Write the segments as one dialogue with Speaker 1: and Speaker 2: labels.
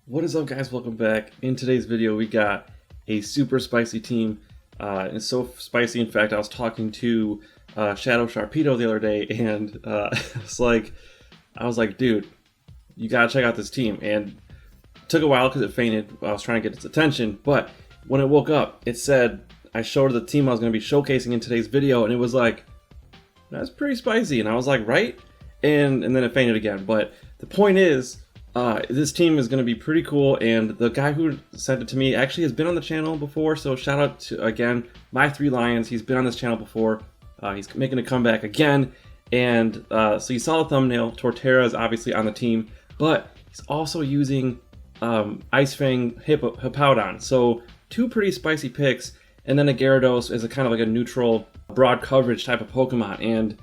Speaker 1: What is up, guys? Welcome back. In today's video we got a super spicy team. It's so spicy, in fact, I was talking to Sharpedo the other day, and I was like, dude, you gotta check out this team. And it took a while because it fainted. I was trying to get its attention, but when it woke up, it said I showed the team I was going to be showcasing in today's video, and it was like, that's pretty spicy. And I was like, right? And then it fainted again. But the point is, this team is going to be pretty cool, and the guy who sent it to me actually has been on the channel before, so shout out to, again, My Three Lions. He's been on this channel before. He's making a comeback again, and so you saw the thumbnail. TORTERRA is obviously on the team, but he's also using Ice Fang Hippowdon, so two pretty spicy picks, and then a Gyarados is a kind of like a neutral, broad coverage type of Pokemon, and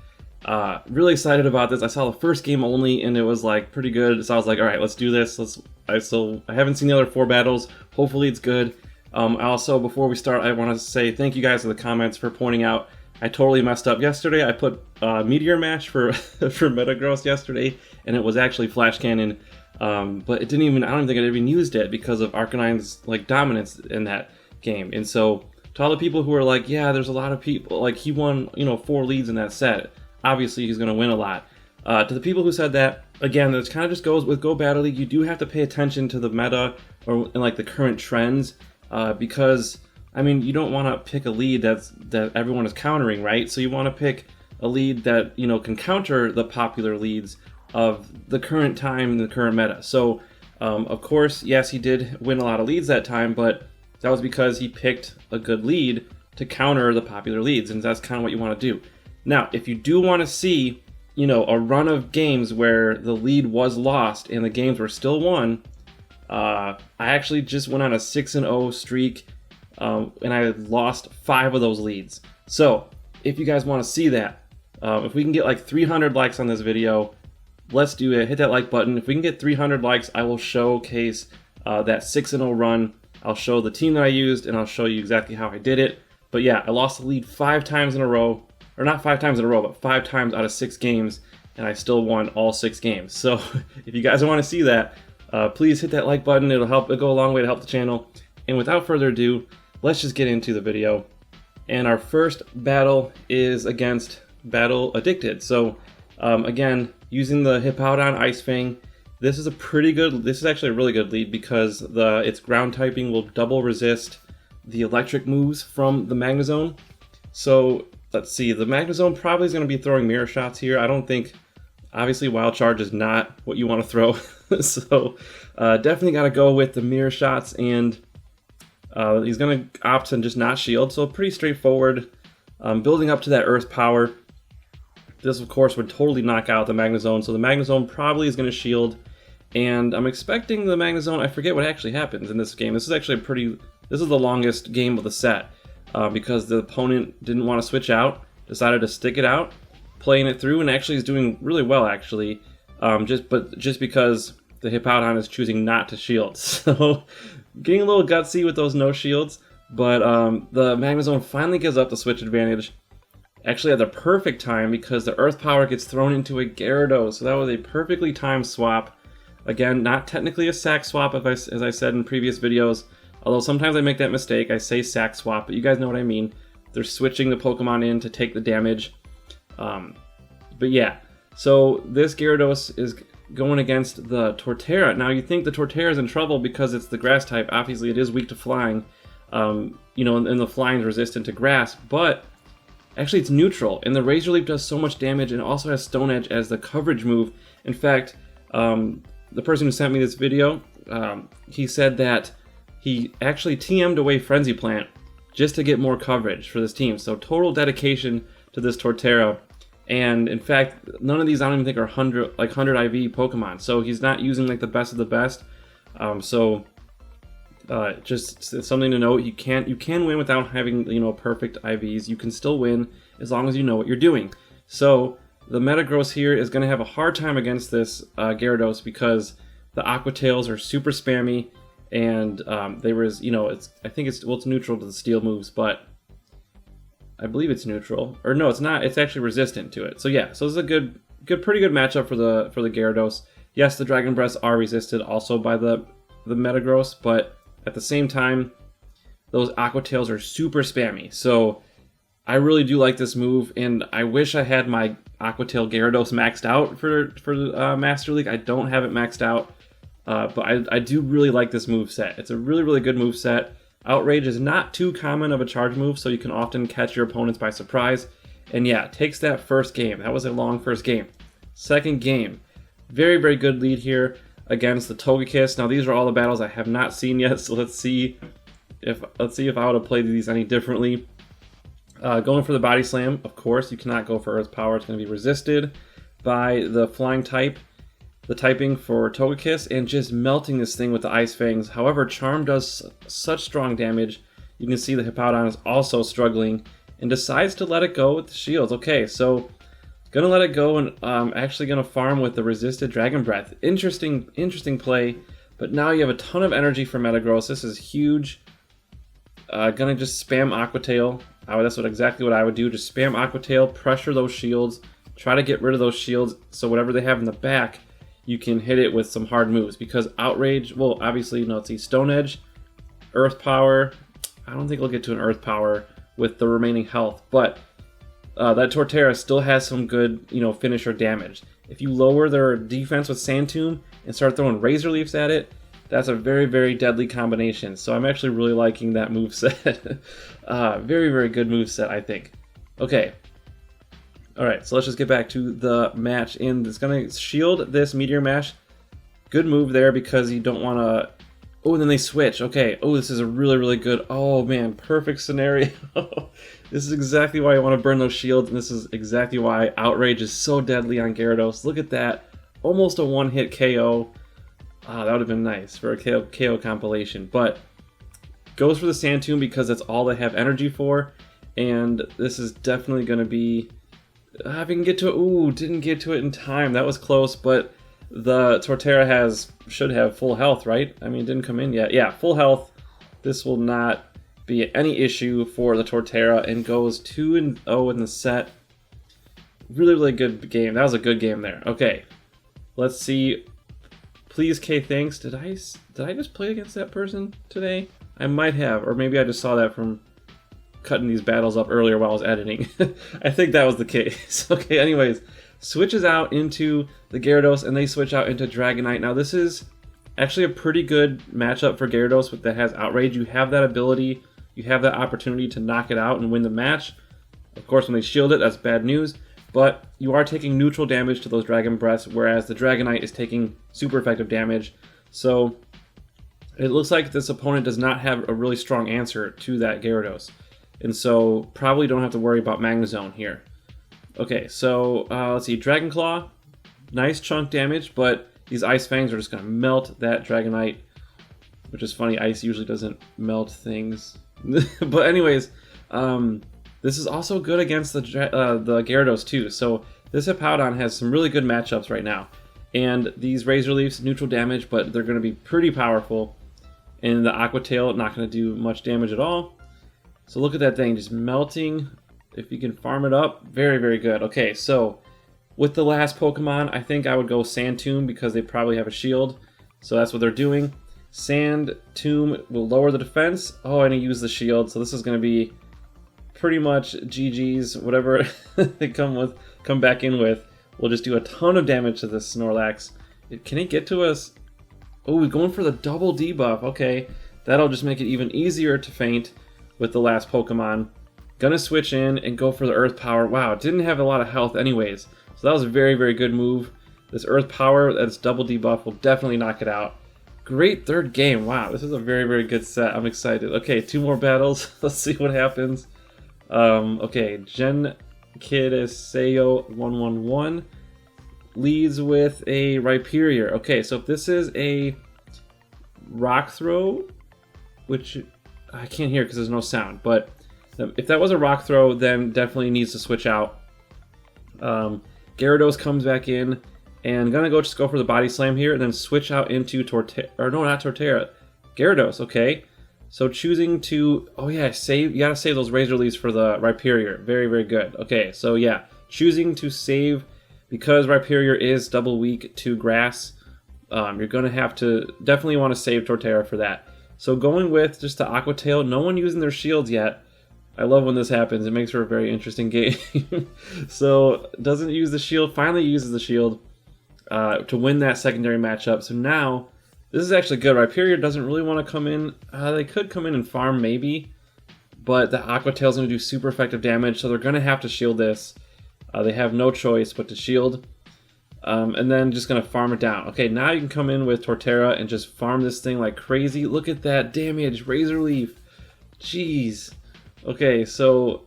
Speaker 1: really excited about this. I saw the first game only and it was like pretty good, so I was like, all right, let's do this. I haven't seen the other 4 battles. Hopefully it's good. Also, before we start, I want to say thank you guys in the comments for pointing out I totally messed up yesterday. I put Meteor Mash for for Metagross yesterday, and it was actually Flash Cannon, but it didn't even, I don't even think I even used it because of Arcanine's like dominance in that game. And so to all the people who are like, yeah, there's a lot of people, like he won, 4 leads in that set, obviously he's going to win a lot. To the people who said that, again, this kind of just goes with Go Battle League. You do have to pay attention to the meta and like the current trends, because I mean, you don't want to pick a lead that everyone is countering, right? So you want to pick a lead that can counter the popular leads of the current time and the current meta. So of course, yes, he did win a lot of leads that time, but that was because he picked a good lead to counter the popular leads, and that's kind of what you want to do. Now, if you do want to see, a run of games where the lead was lost and the games were still won, I actually just went on a 6-0 streak, and I lost 5 of those leads. So, if you guys want to see that, if we can get like 300 likes on this video, let's do it. Hit that like button. If we can get 300 likes, I will showcase that 6-0 run. I'll show the team that I used, and I'll show you exactly how I did it. But yeah, I lost the lead 5 times in a row. Or not 5 times in a row, but 5 times out of 6 games, and I still won all 6 games. So if you guys want to see that, please hit that like button. It'll go a long way to help the channel. And without further ado, let's just get into the video. And our first battle is against Battle Addicted. So again, using the Hippowdon Ice Fang, this is actually a really good lead because its ground typing will double resist the electric moves from the Magnezone. So let's see, the Magnezone probably is going to be throwing mirror shots here. I don't think, obviously Wild Charge is not what you want to throw. So definitely got to go with the mirror shots, and he's going to opt to just not shield. So pretty straightforward, building up to that Earth Power. This of course would totally knock out the Magnezone. So the Magnezone probably is going to shield, and I'm expecting the Magnezone, I forget what actually happens in this game. This is actually this is the longest game of the set. Because the opponent didn't want to switch out, decided to stick it out, playing it through, and actually is doing really well, actually. Just because the Hippowdon is choosing not to shield. So getting a little gutsy with those no shields, but the Magnezone finally gives up the switch advantage. Actually at the perfect time, because the Earth Power gets thrown into a Gyarados, so that was a perfectly timed swap. Again, not technically a sack swap, as I said in previous videos. Although sometimes I make that mistake, I say sack swap, but you guys know what I mean. They're switching the Pokemon in to take the damage. But yeah, so this Gyarados is going against the TORTERRA. Now you think the TORTERRA is in trouble because it's the grass type. Obviously it is weak to flying, and the flying is resistant to grass, but actually it's neutral. And the Razor Leaf does so much damage and also has Stone Edge as the coverage move. In fact, the person who sent me this video, he said that he actually TM'd away Frenzy Plant just to get more coverage for this team. So total dedication to this TORTERRA. And in fact, none of these I don't even think are 100 IV Pokemon. So he's not using like the best of the best. Just something to note. You can win without having perfect IVs. You can still win as long as you know what you're doing. So the Metagross here is going to have a hard time against this Gyarados because the Aqua Tails are super spammy. And I think it's neutral to the steel moves, but I believe it's neutral. Or no, it's not. It's actually resistant to it. So yeah, so this is a pretty good matchup for the Gyarados. Yes, the Dragon Breaths are resisted also by the the Metagross, but at the same time, those Aqua Tails are super spammy. So I really do like this move, and I wish I had my Aqua Tail Gyarados maxed out for Master League. I don't have it maxed out, but I do really like this move set. It's a really, really good move set. Outrage is not too common of a charge move, so you can often catch your opponents by surprise. And yeah, it takes that first game. That was a long first game. Second game, very, very good lead here against the Togekiss. Now these are all the battles I have not seen yet, so let's see if I would have played these any differently. Going for the Body Slam, of course, you cannot go for Earth Power. It's going to be resisted by the Flying type, the typing for Togekiss, and just melting this thing with the Ice Fangs. However, Charm does such strong damage. You can see the Hippowdon is also struggling and decides to let it go with the shields. Okay, so gonna let it go, and actually gonna farm with the resisted Dragon Breath. Interesting play, but now you have a ton of energy for Metagross. This is huge. Gonna just spam Aqua Tail. That's exactly what I would do. Just spam Aqua Tail, pressure those shields, try to get rid of those shields, so whatever they have in the back, you can hit it with some hard moves. Because Outrage, well, obviously, let's see, Stone Edge, Earth Power. I don't think we'll get to an Earth Power with the remaining health, but that Torterra still has some good, finisher damage. If you lower their defense with Sand Tomb and start throwing Razor Leafs at it, that's a very, very deadly combination. So I'm actually really liking that moveset. Very, very good moveset, I think. Okay. Alright, so let's just get back to the match. And it's going to shield this Meteor Mash. Good move there because you don't want to... Oh, and then they switch. Okay. Oh, this is a really, really good... Oh, man. Perfect scenario. This is exactly why I want to burn those shields. And this is exactly why Outrage is so deadly on Gyarados. Look at that. Almost a one-hit KO. That would have been nice for a KO compilation. But goes for the Sand Tomb because that's all they have energy for. And this is definitely going to be... if I can get to it... Ooh, didn't get to it in time. That was close, but... The Torterra should have full health, right? I mean, it didn't come in yet. Yeah, full health. This will not be any issue for the Torterra, and goes 2-0 in the set. Really, really good game. That was a good game there. Okay, let's see. Please, K, thanks. Did I just play against that person today? I might have, or maybe I just saw that from cutting these battles up earlier while I was editing. I think that was the case. Okay, anyways. Switches out into the Gyarados, and they switch out into Dragonite. Now this is actually a pretty good matchup for Gyarados that has Outrage. You have that ability, you have that opportunity to knock it out and win the match. Of course, when they shield it, that's bad news, but you are taking neutral damage to those Dragon Breaths, whereas the Dragonite is taking super effective damage. So it looks like this opponent does not have a really strong answer to that Gyarados, and so probably don't have to worry about Magnezone here. Okay, so let's see, Dragon Claw, nice chunk damage, but these Ice Fangs are just going to melt that Dragonite, which is funny, ice usually doesn't melt things. But anyways, this is also good against the Gyarados too, so this Hippowdon has some really good matchups right now. And these Razor Leafs, neutral damage, but they're going to be pretty powerful. And the Aqua Tail, not going to do much damage at all. So look at that thing, just melting. If you can farm it up, very, very good. Okay, so with the last Pokemon, I think I would go Sand Tomb because they probably have a shield. So that's what they're doing. Sand Tomb will lower the defense. Oh, and I use the shield, so this is going to be pretty much GG's. Whatever they come back in with, we'll just do a ton of damage to this Snorlax. Can it get to us? Oh, we're going for the double debuff. Okay, that'll just make it even easier to feint with the last Pokemon. Gonna switch in and go for the Earth Power. Wow, didn't have a lot of health anyways. So that was a very, very good move. This Earth Power, that's double debuff, will definitely knock it out. Great third game. Wow, this is a very, very good set. I'm excited. Okay, 2 more battles. Let's see what happens. Okay, Gen Kid Sayo 111 leads with a Ryperior. Okay, so if this is a Rock Throw, which I can't hear because there's no sound, but if that was a Rock Throw, then definitely needs to switch out. Gyarados comes back in, and gonna just go for the Body Slam here, and then switch out into Torterra, or no, not Torterra, Gyarados. Okay, so choosing to, oh yeah, save. You gotta save those Razor Leaves for the Ryperior. Very, very good. Okay, so yeah, choosing to save because Ryperior is double weak to Grass. you're going to have to definitely want to save Torterra for that. So going with just the Aqua Tail, no one using their shields yet. I love when this happens. It makes for a very interesting game. So doesn't use the shield, finally uses the shield to win that secondary matchup. So now this is actually good. Ryperior doesn't really want to come in. They could come in and farm maybe, but the Aqua Tail is going to do super effective damage, so they're going to have to shield this. They have no choice but to shield. And then just going to farm it down. Okay, now you can come in with Torterra and just farm this thing like crazy. Look at that damage, Razor Leaf. Jeez. Okay, so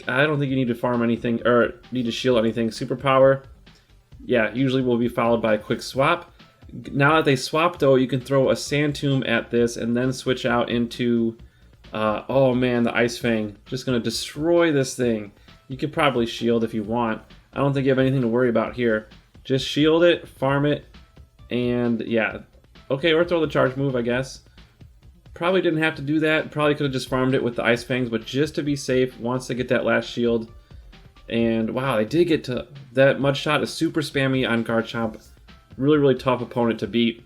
Speaker 1: I don't think you need to farm anything, or need to shield anything. Superpower, yeah, usually will be followed by a quick swap. Now that they swap though, you can throw a Sand Tomb at this and then switch out into, oh man, the Ice Fang. Just going to destroy this thing. You could probably shield if you want. I don't think you have anything to worry about here. Just shield it, farm it, and yeah. Okay, or throw the charge move, I guess. Probably didn't have to do that. Probably could have just farmed it with the Ice Fangs, but just to be safe, wants to get that last shield. And wow, they did get to... That Mud Shot is super spammy on Garchomp. Really, really tough opponent to beat.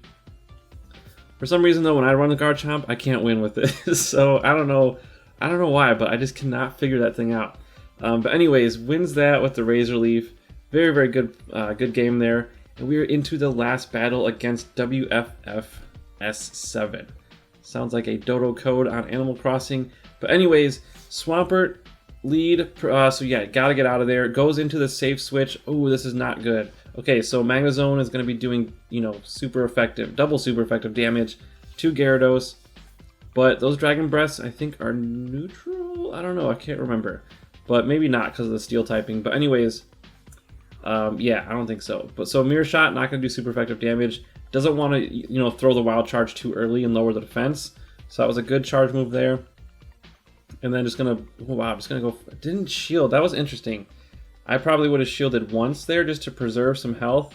Speaker 1: For some reason though, when I run the Garchomp, I can't win with this. So I don't know why, but I just cannot figure that thing out. But anyways, wins that with the Razor Leaf. Very, very good good game there. And we are into the last battle against WFFS7. Sounds like a dodo code on Animal Crossing. But anyways, Swampert lead. So yeah, gotta get out of there. Goes into the safe switch. Oh, this is not good. Okay, so Magnezone is going to be doing, you know, super effective, double super effective damage to Gyarados. But those Dragon Breaths, I think, are neutral? I don't know, I can't remember. But maybe not because of the steel typing. But anyways, yeah, I don't think so. But so Mirror Shot, not going to do super effective damage. Doesn't want to, you know, throw the Wild Charge too early and lower the defense. So that was a good charge move there. And then just going to, oh, wow, just going to go, didn't shield. That was interesting. I probably would have shielded once there just to preserve some health,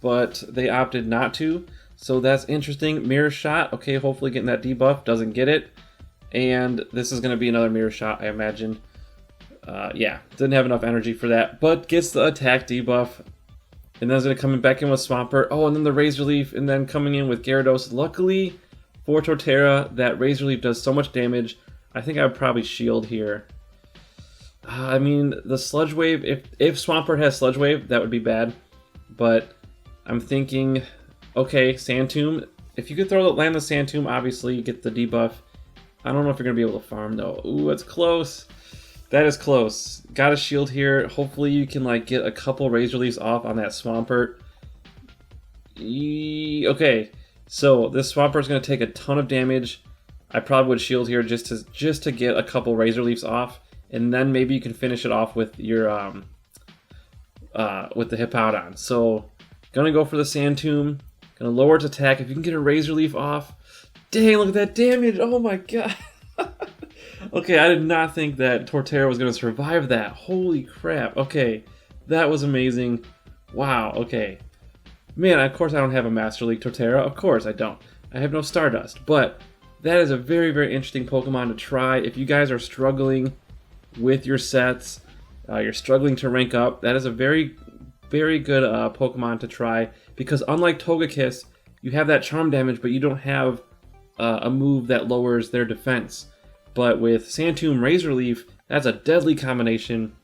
Speaker 1: but they opted not to. So that's interesting. Mirror Shot, okay, hopefully getting that debuff, doesn't get it. And this is going to be another Mirror Shot, I imagine. Yeah, didn't have enough energy for that, but gets the attack debuff. And then it's going to come back in with Swampert. Oh, and then the Razor Leaf, and then coming in with Gyarados. Luckily for Torterra, that Razor Leaf does so much damage. I think I would probably shield here. I mean, the Sludge Wave, if Swampert has Sludge Wave, that would be bad. But I'm thinking, okay, Sand Tomb. If you could land the Sand Tomb, obviously you get the debuff. I don't know if you're going to be able to farm, though. Ooh, that's close. That is close. Got a shield here. Hopefully you can like get a couple Razor Leaves off on that Swampert. Okay, so this Swampert is going to take a ton of damage. I probably would shield here just to get a couple Razor Leaves off, and then maybe you can finish it off with your with the Hippowdon. So gonna go for the Sand Tomb. Gonna lower its attack. If you can get a Razor Leaf off, dang! Look at that damage! Oh my god! Okay, I did not think that Torterra was going to survive that. Holy crap. Okay, that was amazing. Wow, okay. Man, of course I don't have a Master League Torterra. Of course I don't. I have no Stardust. But that is a very, very interesting Pokemon to try. If you guys are struggling with your sets, you're struggling to rank up, that is a very, very good Pokemon to try. Because unlike Togekiss, you have that charm damage, but you don't have a move that lowers their defense. But with Sand Tomb Razor Leaf, that's a deadly combination,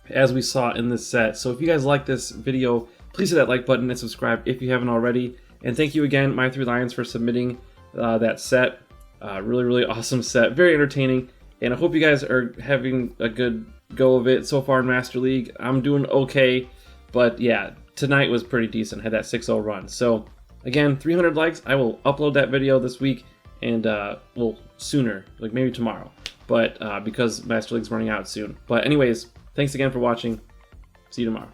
Speaker 1: as we saw in this set. So if you guys like this video, please hit that like button and subscribe if you haven't already. And thank you again, My Three Lions, for submitting that set. Really, really awesome set. Very entertaining. And I hope you guys are having a good go of it so far in Master League. I'm doing okay. But yeah, tonight was pretty decent. Had that 6-0 run. So again, 300 likes. I will upload that video this week. And, well, sooner, like maybe tomorrow, but because Master League's running out soon. But anyways, thanks again for watching. See you tomorrow.